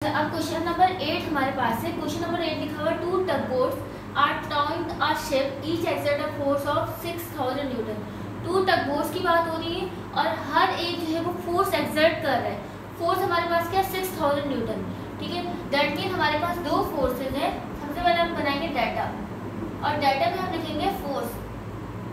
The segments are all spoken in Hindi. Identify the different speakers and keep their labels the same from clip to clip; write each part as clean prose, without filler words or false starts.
Speaker 1: अब क्वेश्चन नंबर 8 हमारे पास है। क्वेश्चन नंबर 8 लिखा हुआ 2 tugboats are towing a ship each exert a force of 6000 Newton. 2 tugboats की बात हो रही है और हर एक जो है वो फोर्स एक्सर्ट कर रहा है। फोर्स हमारे पास क्या है 6000 न्यूटन। ठीक है, दैट मीन हमारे पास दो फोर्सेज है। सबसे पहले हम बनाएंगे डाटा और डाटा में हम लिखेंगे फोर्स।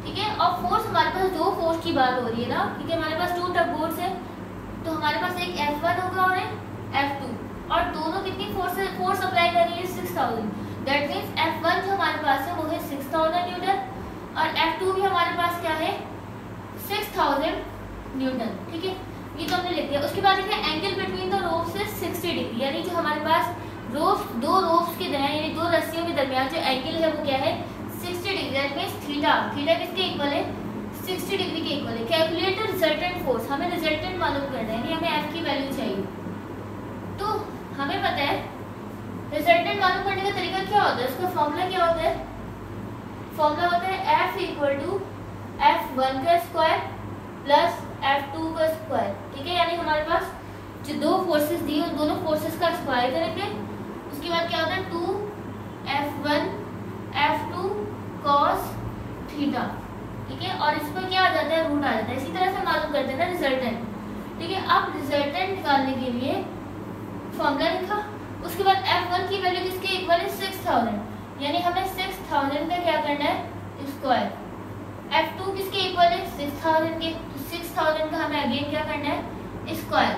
Speaker 1: ठीक है, और फोर्स हमारे पास दो फोर्स की बात हो रही है ना। ठीक है, हमारे पास 2 tugboats है तो हमारे पास एक F1 होगा और एक F2 और दोनों कितनी फोर्स अप्लाई कर रही है 6000। दैट मीन्स F1 जो हमारे पास है वो है 6000 न्यूटन और F2 भी हमारे पास क्या है 6000 न्यूटन। ठीक है, ये तो हमने लिख दिया। उसके बाद लिखा है angle between the ropes is 60 degree, यानी जो हमारे पास दो रोप्स के दरमियान यानी दो रस्सियों के दरमियान जो एंगल है वो क्या है 60 डिग्री। दैट मीन्स थीटा किसके इक्वल है 60 डिग्री के इक्वल है। कैलकुलेट द रिजल्टेंट फोर्स, हमें रिजल्टेंट मालूम करना है, यानी हमें F की वैल्यू चाहिए। तो हमें पता है रिजल्टेंट मालूम करने का तरीका क्या होता है, उसका फॉर्मूला क्या होता है। फॉर्मूला होता है F इक्वल टू F1 का स्क्वायर प्लस F2 का स्क्वायर। ठीक है, यानी हमारे पास जो दो फोर्सेस दी उन दोनों फोर्सेस का स्क्वायर करेंगे। उसके बाद क्या होता है 2F1 F2 cos थीटा। ठीक है, और इस पर क्या आ जाता है रूट आ जाता है। इसी तरह से मालूम करते हैं ना रिजल्टेंट। ठीक है, अब रिजल्टेंट निकालने के लिए फॉर्मूला लिखा। उसके बाद F1 की वैल्यू किसके इक्वल है 6000, यानी हमें 6000 का क्या करना है स्क्वायर। F2 किसके इक्वल है 6000 के, तो 6000 का हमें अगेन क्या करना है स्क्वायर।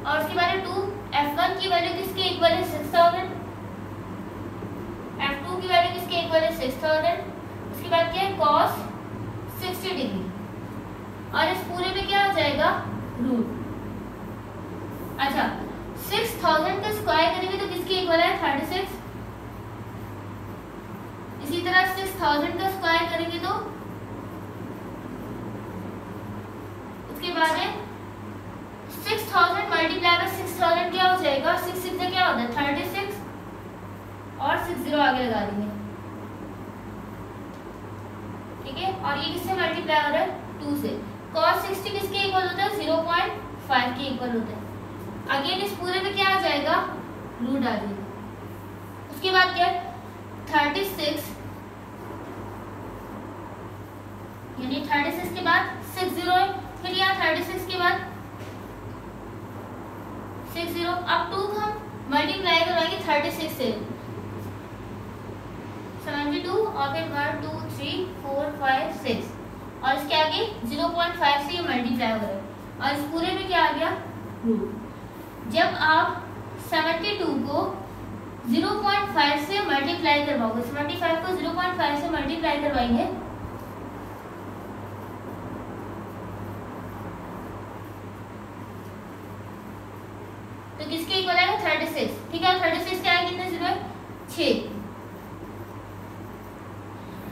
Speaker 1: और उसके बाद 2F1 की वैल्यू किसके इक्वल है 6000, F2 की वैल्यू किसके इक्वल है 6000। उसके बाद क्या है cos 60 डिग्री और इस पूरे में क्या आ जाएगा रूट। अच्छा, 6000 का स्क्वायर करेंगे तो किसके इक्वल है 36। इसी तरह 6000 का स्क्वायर करेंगे तो उसके बाद है 6000 मल्टीप्लाई बाय 6000 क्या हो जाएगा 6 6 से क्या होता है 36 और 60 आगे लगा देंगे। ठीक है, और ये किससे मल्टीप्लाई हो रहा है 2 से। cos 60 किसके इक्वल होता है 0.5 के इक्वल होता है। अगेन इस पूरे में क्या आ जाएगा रूट आ जाएगा। उसके बाद क्या 36 यानी 36 के बाद 60 है, फिर यहाँ 36 के बाद 60। अब 2 को हम मल्टीप्लाई करवाएंगे 36 से 72 और फिर 1 2 3 4 5 6 और इसके आगे 0.5 से ये मल्टीप्लाई हो रहा है और इस पूरे में क्या आ गया रूट। जब आप 72 को 0.5 से मल्टीप्लाई करवाओगे, 75 को 0.5 से मल्टीप्लाई करवाएंगे तो किसके इक्वल आएगा 36। ठीक है, 36 के आगे कितने 0 है 6।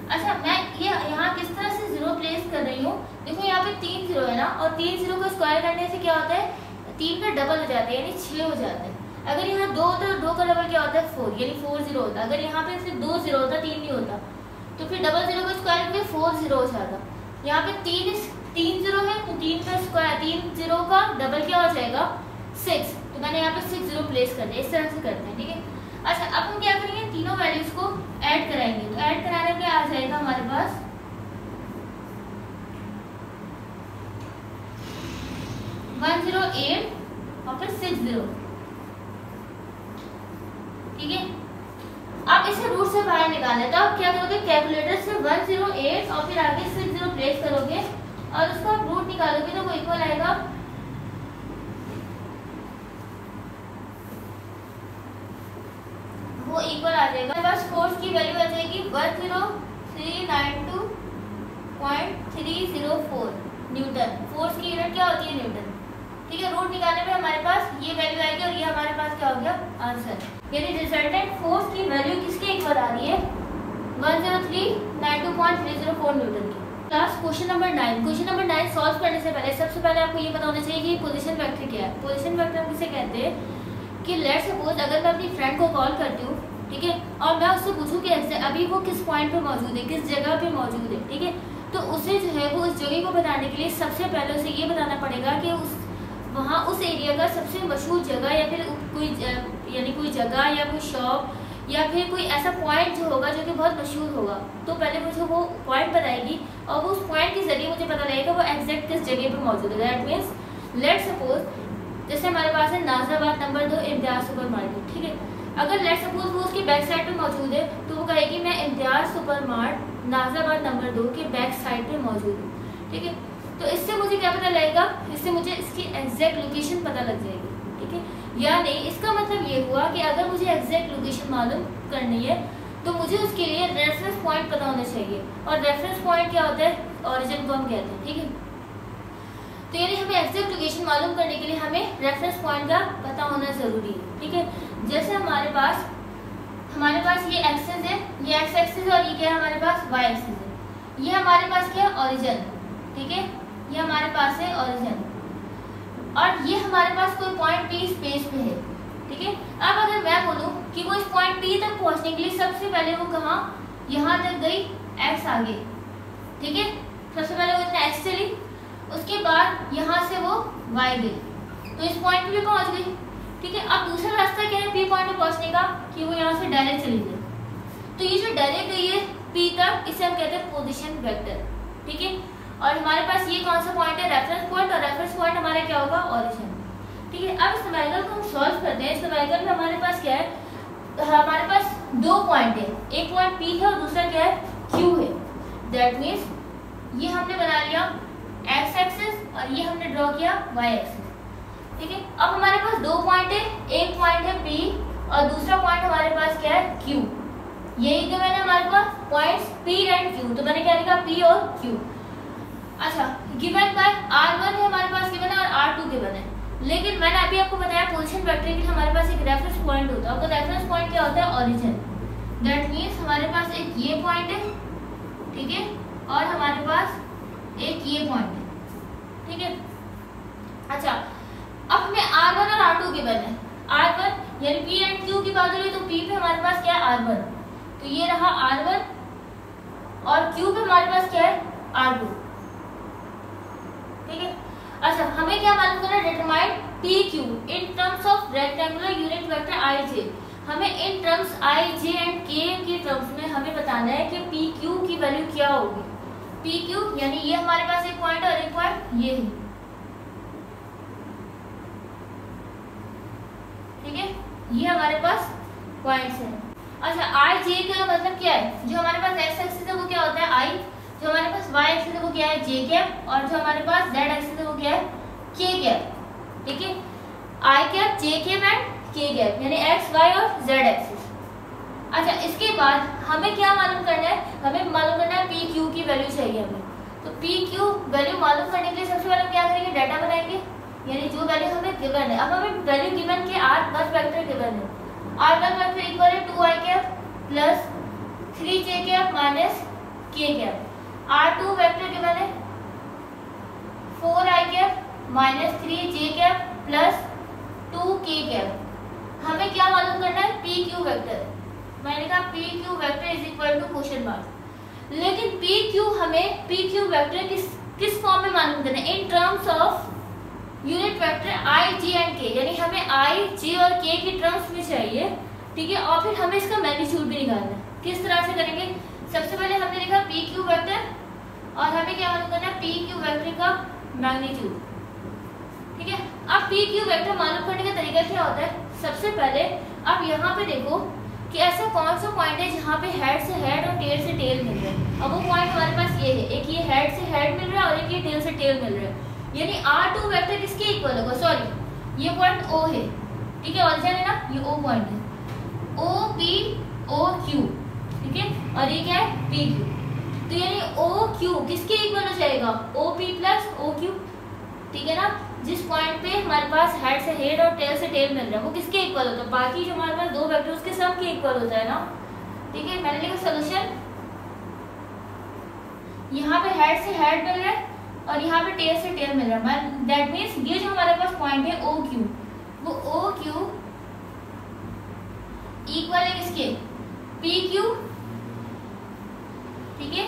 Speaker 1: अच्छा, मैं ये यहाँ किस तरह से 0 प्लेस कर रही हूँ, देखो यहाँ पे 3 0 है ना और 3 0 को स्क्वायर करने से क्या होता है 3 का डबल हो जाता है यानी 6 हो जाता है। अगर यहाँ 2 होता है 2 का डबल क्या होता है 4 यानी 4 0 होता है। अगर यहाँ पे सिर्फ 2 0 होता 3 नहीं होता तो फिर डबल 0 का स्क्वायर करके 4 0 हो जाता। यहाँ पे 3 0 है तो 3 का स्क्वायर 3 0 का डबल क्या हो जाएगा 6, तो मैंने यहाँ पे 6 0 प्लेस कर दिया। इस तरह से करते हैं। ठीक है, अच्छा अब हम क्या करेंगे तीनों वैल्यूज को ऐड कराएंगे। तो ऐड कराने में आ जाएगा हमारे पास 108 और फिर 60। ठीक है, अब इसे रूट से बाहर निकालना है तो आप क्या करोगे कैलकुलेटर से 108 और फिर आगे 60 प्लेस करोगे और उसको आप रूट निकालोगे तो वो इक्वल आएगा आ जाएगा बस फोर्स की वैल्यू आ जाएगी 10392.304 न्यूटन। फोर्स की यूनिट क्या होती है न्यूटन। ठीक है, रूट निकालने में हमारे पास ये वैल्यू आएगी और ये हमारे पास क्या हो गया आंसर। यानी रिजल्टेंट फोर्स की वैल्यू किसके इक्वल आ रही है 10392.304 न्यूटन की। Class question number 9। Question number 9 solve करने से पहले सबसे पहले आपको ये पता होना चाहिए कि पोजीशन वेक्टर क्या है। पोजीशन वेक्टर हम किसे कहते हैं कि लेट सपोज अगर मैं अपनी फ्रेंड को कॉल करती हूँ, ठीक है, और मैं उससे पूछूं कि अभी वो किस पॉइंट पे मौजूद है, किस जगह पे मौजूद है। ठीक है, तो उसे जो है वो उस जगह को बताने के लिए सबसे पहले उसे ये बताना पड़ेगा कि वहाँ उस एरिया का सबसे मशहूर जगह या फिर यानी कोई जगह या कोई शॉप या फिर कोई ऐसा पॉइंट जो होगा जो कि बहुत मशहूर होगा, तो पहले मुझे वो पॉइंट बताएगी और वो उस पॉइंट के जरिए मुझे पता लगेगा वो एग्जैक्ट किस जगह पे मौजूद है। दैट मीन्स लेट सपोज जैसे हमारे पास है नाज़राबाद नंबर 2 इम्तियाज सुपर मार्केट, ठीक है। अगर लेट सपोज वो उसके बैक साइड पे मौजूद है तो वो कहेगी मैं इम्तियाज सुपर मार्ट नाज़राबाद नंबर 2 के बैक साइड पे मौजूद हूँ, ठीक है। तो इससे मुझे क्या पता लगेगा, इससे मुझे इसकी एग्जैक्ट लोकेशन पता लग जाएगी, ठीक है। यानी इसका मतलब ये हुआ कि अगर मुझे एग्जैक्ट लोकेशन मालूम करनी है तो मुझे उसके लिए रेफरेंस पॉइंट पता होना चाहिए, और रेफरेंस पॉइंट क्या होता है, ओरिजिन को हम कहते हैं, ठीक है। तो यानी हमें एग्जैक्ट लोकेशन मालूम करने के लिए हमें रेफरेंस पॉइंट का पता होना ज़रूरी है, ठीक है। जैसे हमारे पास ये एक्सिस है, ये एक्स एक्सिस, और ये क्या है हमारे पास वाई एक्सिस है। ये हमारे पास क्या है, ओरिजिन, ठीक है। ये हमारे पास है ओरिजिन, और ये हमारे पास कोई पॉइंट पी स्पेस पे है, ठीक है। अब अगर मैं बोलूँ कि वो इस पॉइंट पी तक पहुंचने के लिए सबसे पहले वो कहाँ, यहाँ तक गई एक्स आगे, ठीक है। सबसे पहले वो इतना एक्स चली, उसके बाद यहाँ से वो वाई गई, तो इस पॉइंट पे भी पहुंच गई, ठीक है। अब दूसरा रास्ता क्या है पी पॉइंट पे पहुंचने का, कि वो यहाँ से डायरेक्ट चली गई। तो ये जो डायरेक्ट गई है पी तक, इसे हम कहते हैं पोजीशन वेक्टर, ठीक है। और हमारे पास ये कौन सा पॉइंट है, रेफरेंस पॉइंट, और रेफरेंस पॉइंट हमारा क्या होगा, ओरिजिन, ठीक है। अब इस न्यूमेरिकल को हम सॉल्व करते हैं। इस न्यूमेरिकल में हमारे पास क्या है, हमारे पास दो पॉइंट है, एक पॉइंट पी है और दूसरा क्या है, क्यू है। दैट मीन्स ये हमने बना लिया एक्स एक्सिस और ये हमने ड्रॉ किया वाई एक्सिस, ठीक है। अब हमारे पास दो पॉइंट है, एक पॉइंट है पी और दूसरा पॉइंट हमारे पास क्या है, क्यू। यही तो मैंने हमारे पास पॉइंट्स पी एंड क्यू, तो मैंने क्या लिखा, पी और क्यू। अच्छा, गिवन बाय R1 है हमारे पास गिवन है और R2 गिवन है, लेकिन मैंने अभी आपको बताया पोजीशन वेक्टर के लिए हमारे पास एक रेफरेंस पॉइंट होता है, तो रेफरेंस पॉइंट क्या होता है, ओरिजिन। दैट मीन्स हमारे पास एक ये पॉइंट है, ठीक है, और हमारे पास एक ये पॉइंट है, ठीक है। अच्छा, अब हमें R1 और R2 गिवन है। R1 यानी P एंड Q की बात हो रही है तो P पे हमारे पास क्या है, R1, तो ये रहा R1, और Q पे हमारे पास क्या है, R2, ठीक है। अच्छा, हमें क्या मालूम करना है, determine P Q in terms of rectangular unit vector I J. हमें in terms I J and के के टर्म्स में हमें बताना है कि पी क्यू की वैल्यू क्या होगी। पी क्यू यानी ये हमारे पास एक पॉइंट और एक पॉइंट ये है, ठीक है, ये हमारे पास पॉइंट्स है। अच्छा, आई जे का मतलब क्या है, जो हमारे पास एक्स एक्सिस है वो क्या होता है आई, जो हमारे पास y एक्सिस है वो क्या है, जे कैप, और जो हमारे पास z एक्सिस है वो क्या है, k कैप, ठीक है। i cap, j cap and k cap यानी x, y और z एक्सिस। अच्छा, इसके बाद हमें क्या मालूम करना है, हमें मालूम करना है पी क्यू की वैल्यू चाहिए हमें। तो पी क्यू वैल्यू मालूम करने के लिए सबसे पहले हम क्या करेंगे, डाटा बनाएंगे, यानी जो वैल्यू हमें गिवन है। अब हमें वैल्यू गिवन के R1 वेक्टर गिवन है, R1 वेक्टर इक्वल है 2i cap plus 3j cap minus k cap. R2 vector given है 4i cap minus 3j cap plus 2k cap. हमें क्या मालूम करना है, पी क्यू वेक्टर। मैंने कहा P Q vector is equal to question mark, लेकिन पी क्यू हमें पी क्यू वेक्टर किस फॉर्म में मालूम करना है, in terms of unit vector I J and K, यानी हमें आई जे और के की टर्म्स में चाहिए, ठीक है। और फिर हमें इसका मैग्नीट्यूड भी निकालना है। किस तरह से करेंगे, सबसे पहले हमने लिखा पी क्यू वेक्टर और हमें क्या मालूम करना है, पी क्यू वेक्टर का मैग्नीट्यूड, ठीक है। अब पी क्यू वेक्टर मालूम करने का तरीका क्या होता है, सबसे पहले अब यहाँ पे देखो कि ऐसा कौन सा पॉइंट है जहाँ पे हेड से हेड और टेल से टेल मिल रहा है। अब वो पॉइंट हमारे पास ये है, एक ये हेड से हेड मिल रहा है और एक ये टेल से टेल मिल रहा है, यानी R2 वेक्टर किसके इक्वल होगा, सॉरी ये पॉइंट O है, ठीक है, ओरिजिन है ना, ये O पॉइंट है, O P O Q, ठीक है, और ये क्या है, P Q। तो यानी O Q किसके इक्वल हो जाएगा, O P plus O Q, ठीक है ना। जिस पॉइंट पे हमारे पास हेड से हेड और टेल से टेल मिल रहा है वो किसके इक्वल होता है, बाकी जो हमारे पास दो वेक्टर उसके सब के इक्वल होता है ना, ठीक है। मैंने लिखा सोल्यूशन, यहाँ पे हेड से हेड मिल रहा है और यहाँ पे टेल से टेल मिल रहा है। दैट मीन्स ये जो हमारे पास पॉइंट है ओ क्यू, वो ओ क्यू इक्वल है किसके, पी क्यू, ठीक है,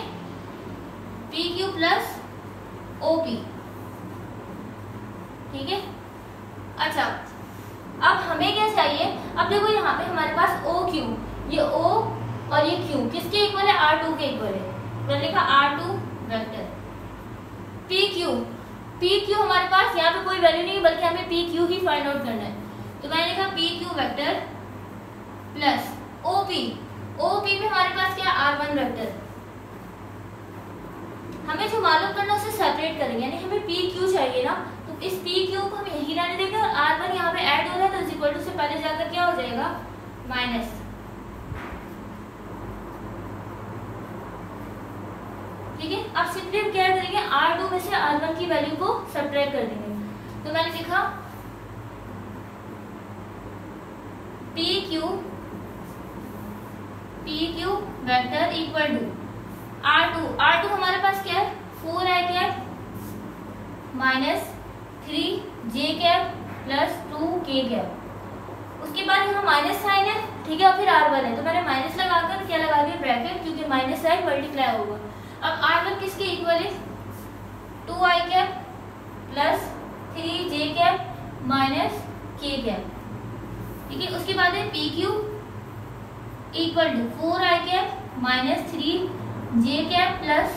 Speaker 1: P Q plus O P, ठीक है। अच्छा, अब हमें क्या चाहिए, अब देखो यहाँ पे हमारे पास ओ क्यू, ये ओ और ये क्यू किसके इक्वल है, R2 के इक्वल है। मैंने लिखा R2 वेक्टर। पी क्यू हमारे पास यहाँ पे कोई वैल्यू नहीं बल्कि हमें पी क्यू ही फाइंड आउट करना है, तो मैंने लिखा P Q vector plus OP में हमारे पास क्या है, R1 वेक्टर। हमें जो मालूम करना है उसे सेपरेट करेंगे, यानी हमें पी क्यू चाहिए ना, तो इस पी क्यू को हम यही रहने देंगे और R1 यहाँ पे ऐड हो रहा है तो इक्वल टू से पहले जाकर क्या हो जाएगा, माइनस। ठीक है, अब सिंपली हम क्या करेंगे, R2 में से R1 की वैल्यू को सब्ट्रैक्ट कर देंगे। तो मैंने लिखा P Q vector equal to R2 हमारे पास क्या है, 4i cap minus 3j cap plus 2k cap. उसके बाद यहाँ माइनस साइन है, ठीक है, और फिर R1 है, तो मैंने माइनस लगाकर क्या लगा दिया, ब्रैकेट, क्योंकि माइनस साइन मल्टीप्लाई होगा। अब R1 किसके इक्वल है, 2i cap plus 3j cap minus k cap. ठीक है, उसके बाद है P Q equal to 4i cap minus 3j cap plus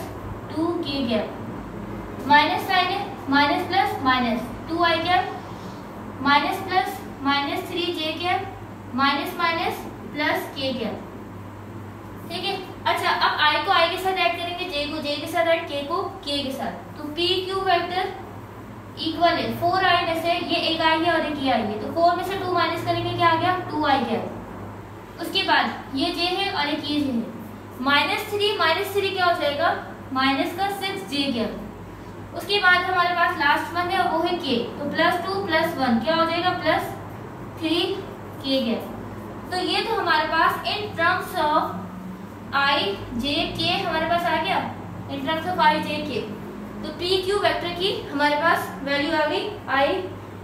Speaker 1: 2k cap. Minus sign है, minus plus minus, 2i cap minus plus minus 3j cap minus minus plus k cap. ठीक है, अच्छा अब i को i के साथ ऐड करेंगे, j को j के साथ ऐड, k को k के साथ, तो पी क्यू वेक्टर इक्वल है 4i में से ये एक i है और एक ये i है, तो 4 में से 2 माइनस करेंगे, क्या आ गया, 2i कैप। उसके बाद ये j है और एक ये j है, माइनस 3 क्या हो जाएगा, माइनस का 6j कैप। उसके बाद हमारे पास लास्ट वन है और वो है k, तो प्लस 2 प्लस 1 क्या हो जाएगा, प्लस 3k कैप। तो ये तो हमारे पास in terms of i j k हमारे पास आ गया, in terms of i j k। तो पी क्यू वेक्टर की हमारे पास वैल्यू आ गई i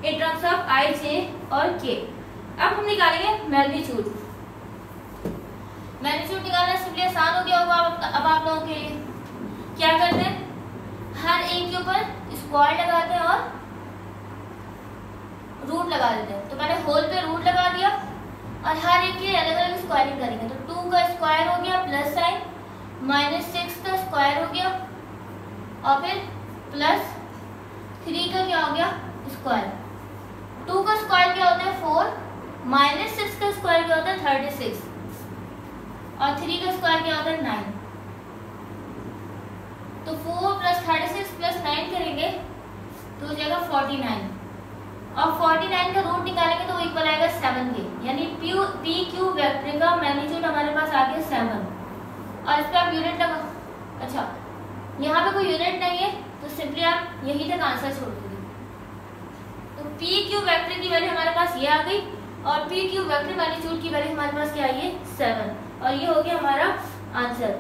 Speaker 1: in terms of i j और k। अब हम निकालेंगे मैग्नीट्यूड। मैग्नीट्यूड निकालना सिंपली आसान हो गया होगा अब आप लोगों के लिए। क्या करते हैं, हर एक के ऊपर स्क्वायर लगाते हैं और रूट लगा देते हैं। तो मैंने होल पे रूट लगा दिया और हर एक की अलग अलग स्क्वायरिंग करेंगे, तो 2 का स्क्वायर हो गया प्लस साइन, माइनस 6 का स्क्वायर हो गया और फिर प्लस 3 का क्या हो गया, स्क्वायर। 2 का स्क्वायर क्या होता है, 4, माइनस 6 का स्क्वायर क्या होता है, 36 और 3 का स्क्वायर क्या होता है, 9। तो 4 प्लस 36 प्लस 9 करेंगे तो हो जाएगा 49 और 49 का रूट निकालेंगे तो वो इक्वल आएगा 7 के, यानी पी क्यू वेक्टर का मैग्नीट्यूड हमारे पास आ गया 7। और इस पर आप यूनिट लगा, अच्छा यहाँ पे कोई यूनिट नहीं है तो सिंपली आप यही तक आंसर छोड़ दीजिए। तो पी क्यू वेक्टर की वैल्यू हमारे पास ये आ गई और पी क्यू वेक्टर मैग्नीट्यूड की वैल्यू हमारे पास क्या आई है, 7, और ये हो गया हमारा आंसर।